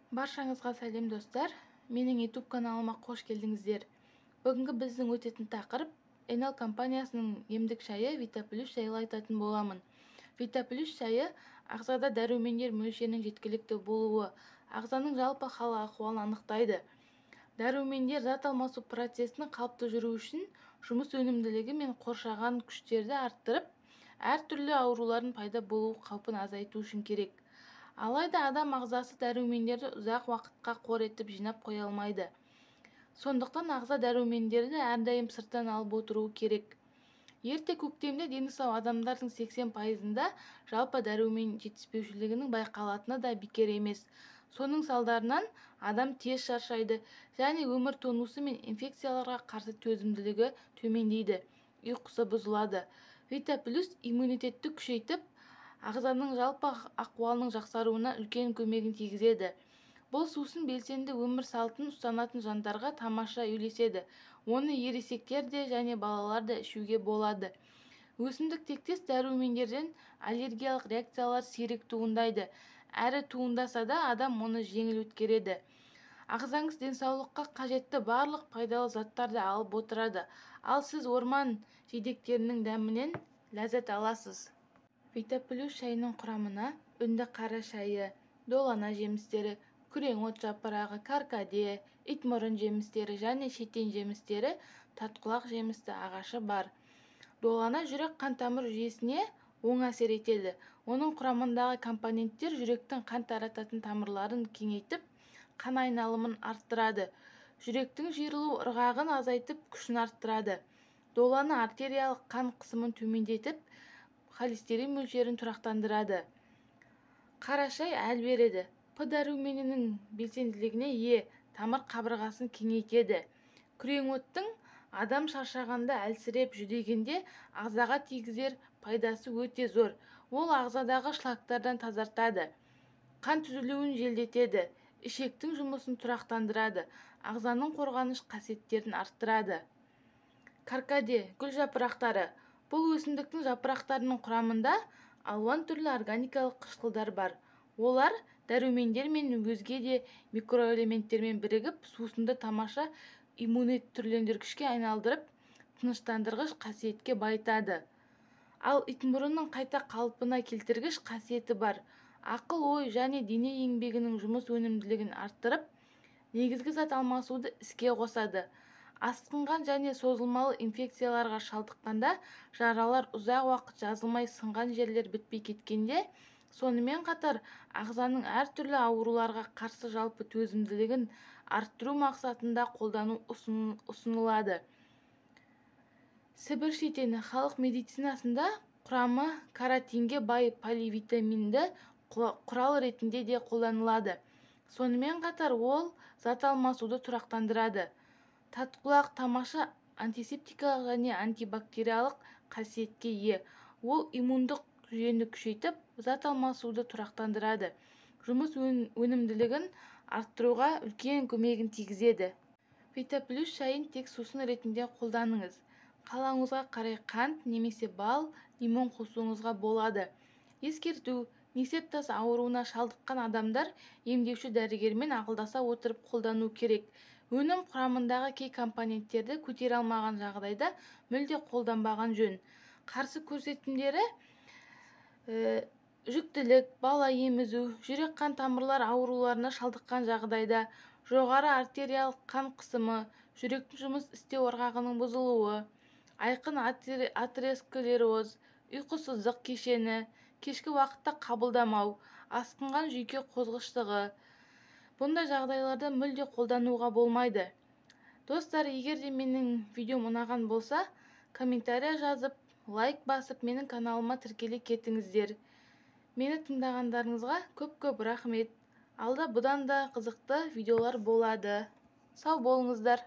Баршаңызға сәлем достар. Менің YouTube каналыма қош келдіңіздер. Бүгінгі біздің өтетін тақырып Enel компаниясының емдік шайы Vitaplus жайлы айтатын боламын. Vitaplus шайы ағзада дәрумендер мөлшерінің жеткілікті болуы, ағзаның жалпы хал ахуалын анықтайды. Дәрумендер зат алмасу процесінің қалыпты жүру үшін жұмыс өнімділігі мен қоршаған күштерді арттырып, әртүрлі аурулардың пайда болу қаупін азайту үшін керек. Алайда адам ағзасы дәрумендерді ұзақ уақытқа қор етіп жинап қоя алмайды. Сондықтан ағза дәрумендерді әрдайым сырттан алып отыруы керек. Ерте көктемде дені сау адамдардың 80%-ында жалпы дәрумен жетіспеушілігінің байқалатыны да бекер емес. Соның салдарынан адам тез шаршайды және өмір тонусы мен инфекцияларға қарсы төзімділігі төмендейді, ұйқысы бұзылады. Vitaplus иммунитетті күшейтіп, ағзаның жалпы ахуалының жақсаруына үлкен көмегін тигізеді. Бұл сусын белсенді өмір салтын ұстанатын жандарға тамаша үйлеседі. Оны ересектер де және балалар да ішуге болады. Өсімдік тектес дәрумендерден аллергиялық реакциялар сирек туындайды. Әрі туындаса да адам оны жеңіл өткереді. Ағзаңыз денсаулыққа қажетті барлық пайдалы заттарды алып отырады. Ал сіз орман жидектерінің дәмінен ләззат аласыз. Vitaplus шайының құрамына үнді қара шайы, долана жемістері, күреңот жапырағы, каркаде, итмұрын жемістері және шетен жемістері, татқұлақ жемісті ағашы бар. Долана жүрек қан-тамыр жүйесіне оң әсер етеді. Оның құрамындағы компоненттер жүректің қан тарататын тамырларын кеңейтіп, қан айналымын арттырады. Жүректің жиырылу ырғағын азайтып, күшін арттырады. Долана артериялық қан қысымын төмендетіп, холестерин мөлшерін тұрақтандырады. Қара шай әл береді. П дәруменінің белсенділігіне ие, тамыр қабырғасын кеңейтеді. Күреңоттың адам шаршағанда, әлсіреп жүдегенде ағзаға тигізер пайдасы өте зор. Ол ағзадағы шлактардан тазартады, қан түзілуін желдетеді, ішектің жұмысын тұрақтандырады, ағзаның қорғаныш қасиеттерін арттырады. Каркаде гүл жапырақтары. Бұл өсімдіктің жапырақтарының құрамында алуан түрлі органикалық қышқылдар бар. Олар дәрумендер мен өзге де микроэлементтермен бірігіп, сусынды тамаша иммунит түрлендіргішке айналдырып, тыныштандырғыш қасиетке байытады. Ал итмұрынның қайта қалпына келтіргіш қасиеті бар. Ақыл, ой және дене еңбегінің жұмыс өнімділігін арттырып, негізгі зат алмасуды іске қосады. Асқынған және созылмалы инфекцияларға шалдыққанда, жаралар ұзақ уақыт жазылмай сынған жерлер бітпей кеткенде, сонымен қатар ағзаның әртүрлі ауруларға қарсы жалпы төзімділігін арттыру мақсатында қолдану ұсынылады. Сібір шетені халық медицинасында құрамы каротинге бай поливитаминді құрал ретінде де қолданылады. Сонымен қатар ол зат алмасуды тұрақтандырады. Татқұлақ тамаша антисептикалық және антибактериялық қасиетке ие. Ол иммундық жүйені күшейтіп, зат алмасуды тұрақтандырады. Жұмыс өнімділігін арттыруға үлкен көмегін тигізеді. Vitaplus шайын тек сусын ретінде қолданыңыз. Қалауыңызға қарай қант немесе бал, лимон қосуыңызға болады. Ескерту: несеп тас ауруына шалдыққан адамдар емдеуші дәрігермен ақылдаса отырып қолдану керек. Өнім құрамындағы кей компоненттерді көтере алмаған жағдайда мүлде қолданбаған жөн. Қарсы көрсетімдері: жүктілік, бала емізу, жүрек қан тамырлар ауруларына шалдыққан жағдайда, жоғары артериялық қан қысымы, жүректің жұмыс істеу ырғағының бұзылуы, айқын атеросклероз, ұйқысыздық кешені, кешкі уақытта қабылдамау, асқынған жүйке қозғыштығы. Бұндай жағдайларда мүлде қолдануға болмайды. Достар, егер де менің видеом ұнаған болса, комментария жазып, лайк басып, менің каналыма тіркеле кетіңіздер. Мені тыңдағандарыңызға көп-көп рахмет. Алда бұдан да қызықты видеолар болады. Сау болыңыздар.